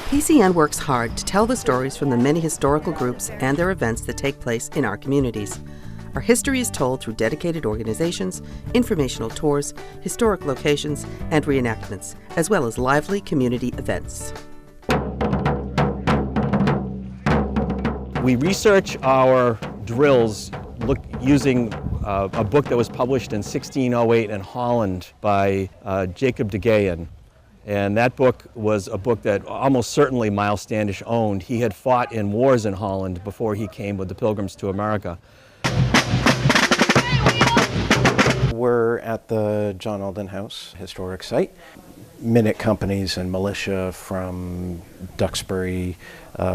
PCN works hard to tell the stories from the many historical groups and their events that take place in our communities. Our history is told through dedicated organizations, informational tours, historic locations, and reenactments, as well as lively community events. We research our drills using a book that was published in 1608 in Holland by Jacob de Geyen. And that book was a book that almost certainly Miles Standish owned. He had fought in wars in Holland before he came with the Pilgrims to America. We're at the John Alden House historic site. Minute companies and militia from Duxbury,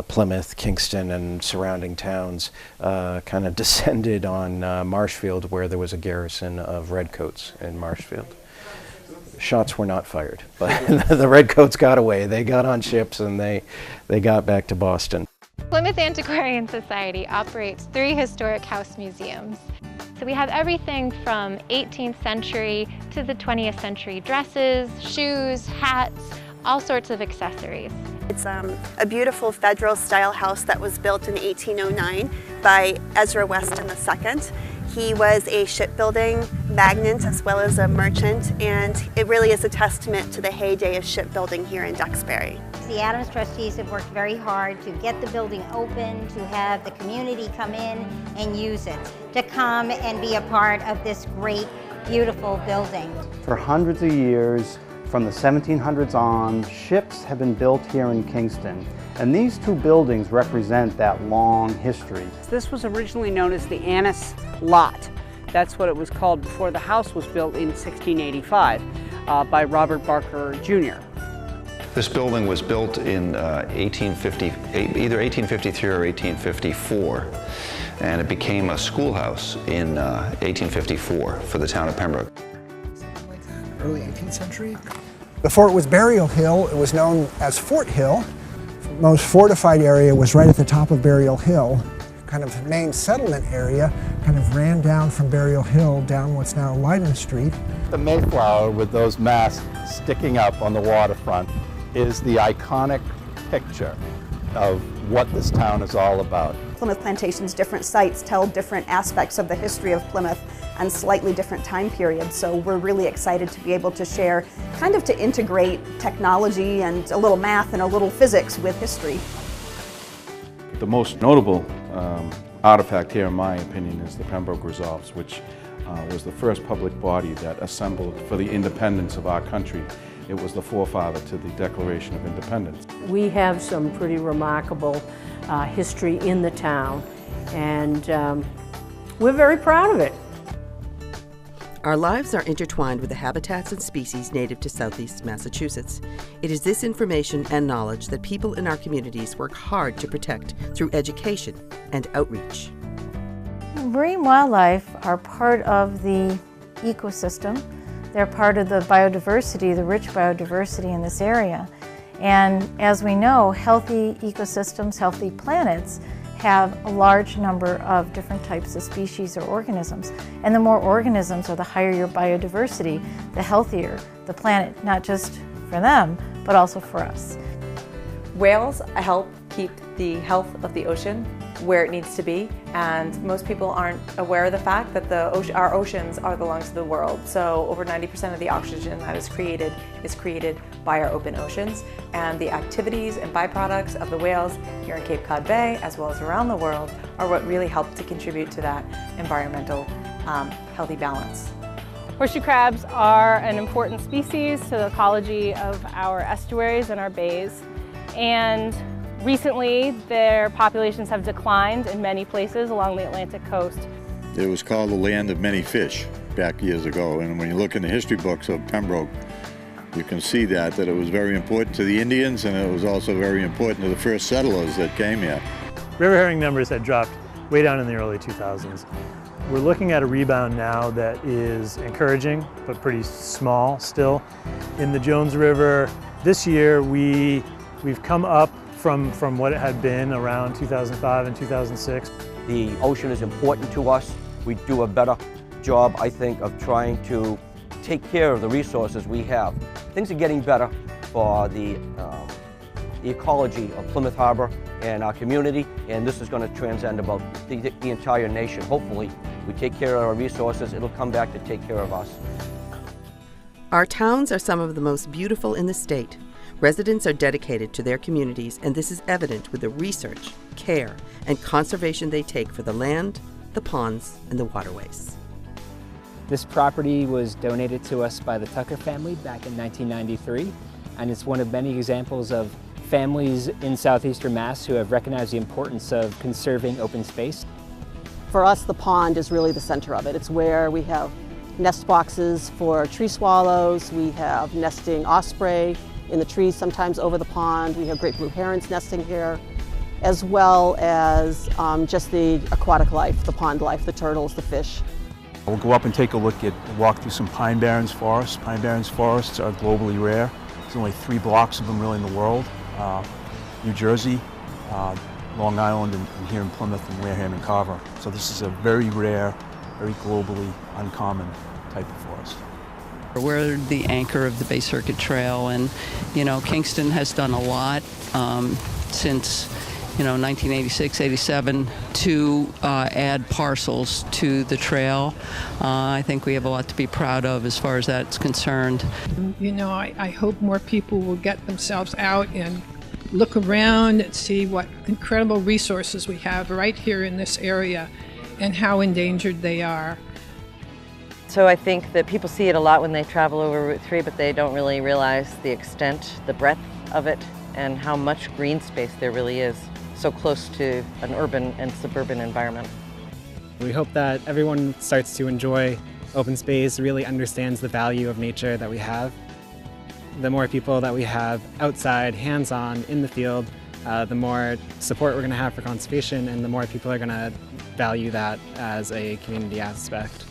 Plymouth, Kingston, and surrounding towns kind of descended on Marshfield, where there was a garrison of Redcoats in Marshfield. Shots were not fired, but the Redcoats got away. They got on ships and they got back to Boston. Plymouth Antiquarian Society operates 3 historic house museums. So we have everything from 18th century to the 20th century dresses, shoes, hats, all sorts of accessories. It's a beautiful federal style house that was built in 1809 by Ezra Weston II. He was a shipbuilding magnate as well as a merchant, and it really is a testament to the heyday of shipbuilding here in Duxbury. The Adams trustees have worked very hard to get the building open, to have the community come in and use it, to come and be a part of this great, beautiful building. For hundreds of years, from the 1700s on, ships have been built here in Kingston. And these 2 buildings represent that long history. This was originally known as the Annis Lot. That's what it was called before the house was built in 1685 by Robert Barker Jr. This building was built in either 1853 or 1854, and it became a schoolhouse in 1854 for the town of Pembroke. Early 18th century. Before it was Burial Hill, it was known as Fort Hill. The most fortified area was right at the top of Burial Hill. Kind of main settlement area kind of ran down from Burial Hill down what's now Leyden Street. The Mayflower with those masts sticking up on the waterfront is the iconic picture of what this town is all about. Plymouth Plantation's different sites tell different aspects of the history of Plymouth and slightly different time periods, so we're really excited to be able to share, kind of to integrate technology and a little math and a little physics with history. The most notable artifact here, in my opinion, is the Pembroke Resolves, which was the first public body that assembled for the independence of our country. It was the forefather to the Declaration of Independence. We have some pretty remarkable history in the town, and we're very proud of it. Our lives are intertwined with the habitats and species native to Southeast Massachusetts. It is this information and knowledge that people in our communities work hard to protect through education and outreach. Marine wildlife are part of the ecosystem. They're part of the biodiversity, the rich biodiversity in this area. And as we know, healthy ecosystems, healthy planets have a large number of different types of species or organisms. And the more organisms or the higher your biodiversity, the healthier the planet, not just for them, but also for us. Whales help keep the health of the ocean where it needs to be, and most people aren't aware of the fact that our oceans are the lungs of the world. So over 90% of the oxygen that is created by our open oceans, and the activities and byproducts of the whales here in Cape Cod Bay, as well as around the world, are what really help to contribute to that environmental healthy balance. Horseshoe crabs are an important species to the ecology of our estuaries and our bays, and recently their populations have declined in many places along the Atlantic coast. It was called the land of many fish back years ago, and when you look in the history books of Pembroke, you can see that it was very important to the Indians, and it was also very important to the first settlers that came here. River herring numbers had dropped way down in the early 2000s. We're looking at a rebound now that is encouraging, but pretty small still. In the Jones River this year, we've come up from what it had been around 2005 and 2006. The ocean is important to us. We do a better job, I think, of trying to take care of the resources we have. Things are getting better for the the ecology of Plymouth Harbor and our community, and this is going to transcend about the entire nation. Hopefully, we take care of our resources, it'll come back to take care of us. Our towns are some of the most beautiful in the state. Residents are dedicated to their communities, and this is evident with the research, care, and conservation they take for the land, the ponds, and the waterways. This property was donated to us by the Tucker family back in 1993, and it's one of many examples of families in southeastern Mass who have recognized the importance of conserving open space. For us, the pond is really the center of it. It's where we have nest boxes for tree swallows, we have nesting osprey in the trees, sometimes over the pond. We have great blue herons nesting here, as well as just the aquatic life, the pond life, the turtles, the fish. We'll go up and take a look at, walk through some pine barrens forests. Pine barrens forests are globally rare. There's only 3 blocks of them really in the world. New Jersey, Long Island, and here in Plymouth, and Wareham and Carver. So this is a very rare, very globally uncommon type of forest. We're the anchor of the Bay Circuit Trail, and Kingston has done a lot since 1986, 87 to add parcels to the trail. I think we have a lot to be proud of as far as that's concerned. I hope more people will get themselves out and look around and see what incredible resources we have right here in this area and how endangered they are. So I think that people see it a lot when they travel over Route 3, but they don't really realize the extent, the breadth of it, and how much green space there really is, so close to an urban and suburban environment. We hope that everyone starts to enjoy open space, really understands the value of nature that we have. The more people that we have outside, hands-on, in the field, the more support we're going to have for conservation, and the more people are going to value that as a community aspect.